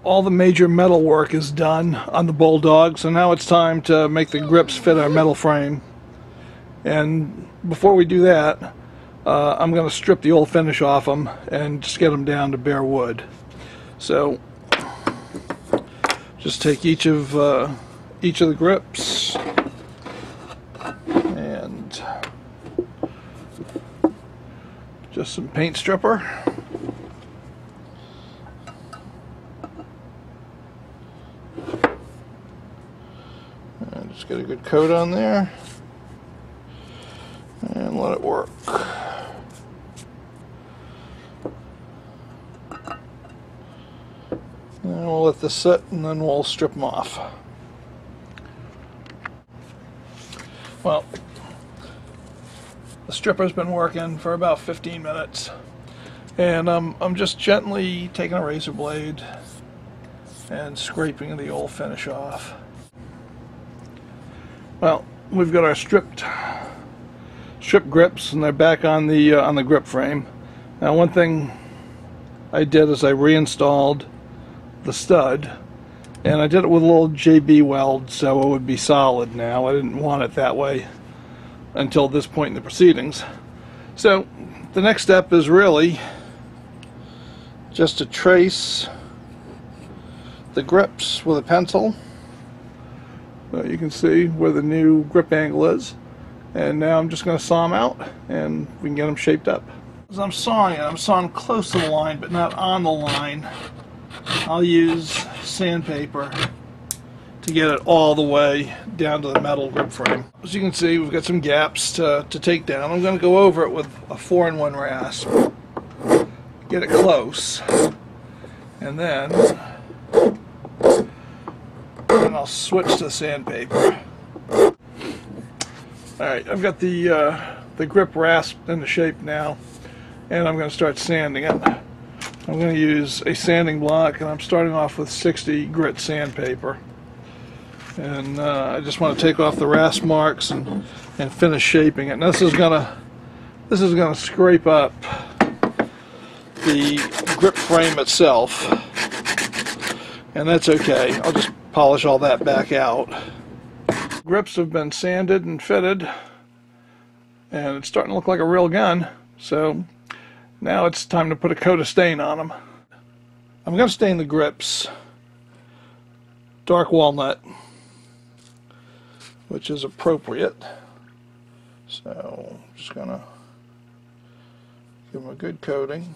all the major metal work is done on the Bulldog, so now it's time to make the grips fit our metal frame. And before we do that, I'm going to strip the old finish off them and just get them down to bare wood. So just take each of the grips and just some paint stripper. And just get a good coat on there and let it work. And we'll let this sit and then we'll strip them off. Well, the stripper's been working for about 15 minutes, and I'm just gently taking a razor blade and scraping the old finish off. Well, we've got our stripped grips, and they're back on the grip frame. Now, one thing I did is I reinstalled the stud, and I did it with a little JB weld so it would be solid now. I didn't want it that way until this point in the proceedings. So the next step is really just to trace the grips with a pencil. So you can see where the new grip angle is, and now I'm just going to saw them out and we can get them shaped up. As I'm sawing it, I'm sawing close to the line but not on the line. I'll use sandpaper to get it all the way down to the metal grip frame. As you can see, we've got some gaps to take down. I'm going to go over it with a 4-in-1 rasp, get it close, and then I'll switch to sandpaper. Alright, I've got the grip rasped into shape now, and I'm going to start sanding it. I'm going to use a sanding block, and I'm starting off with 60 grit sandpaper. And I just want to take off the rasp marks and finish shaping it. And this is gonna scrape up the grip frame itself, and that's okay. I'll just polish all that back out. Grips have been sanded and fitted, and it's starting to look like a real gun. So now it's time to put a coat of stain on them. I'm going to stain the grips dark walnut, which is appropriate. So I'm just going to give them a good coating.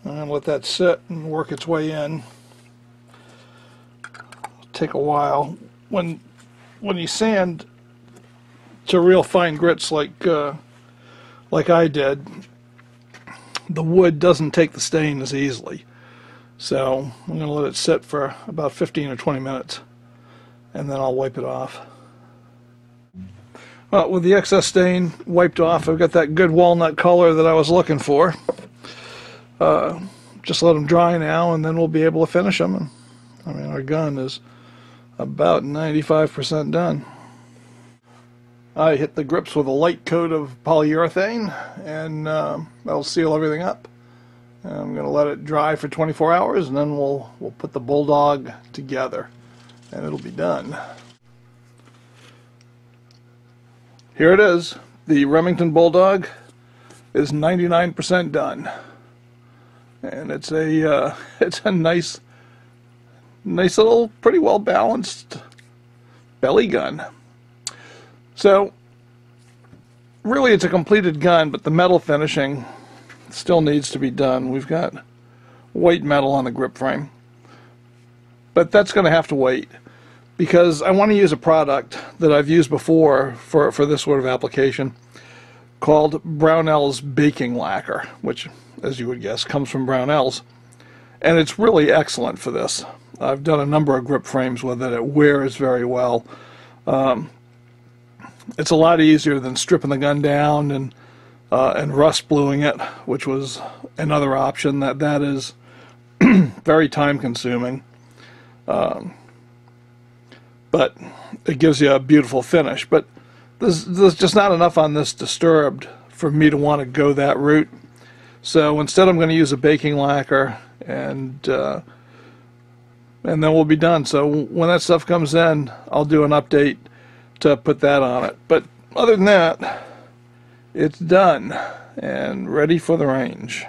And let that sit and work its way in. It'll take a while. When you sand to real fine grits like I did, the wood doesn't take the stain as easily. So I'm going to let it sit for about 15 or 20 minutes, and then I'll wipe it off. Well, with the excess stain wiped off, I've got that good walnut color that I was looking for. Just let them dry now, and then we'll be able to finish them. I mean, our gun is about 95% done. I hit the grips with a light coat of polyurethane, and that'll seal everything up. And I'm going to let it dry for 24 hours, and then we'll put the Bulldog together, and it'll be done. Here it is. The Remington Bulldog is 99% done. And it's a nice little, pretty well balanced belly gun. So really it's a completed gun, but the metal finishing still needs to be done. We've got white metal on the grip frame, but that's going to have to wait because I want to use a product that I've used before for this sort of application called Brownell's baking lacquer, which, as you would guess, comes from Brownell's, and it's really excellent for this. I've done a number of grip frames with it. It wears very well. it's a lot easier than stripping the gun down and rust bluing it, which was another option. That is very time consuming, but it gives you a beautiful finish. But there's just not enough on this Disturbed for me to want to go that route. So instead I'm going to use a baking lacquer, and then we'll be done. So when that stuff comes in, I'll do an update to put that on it. But other than that, it's done and ready for the range.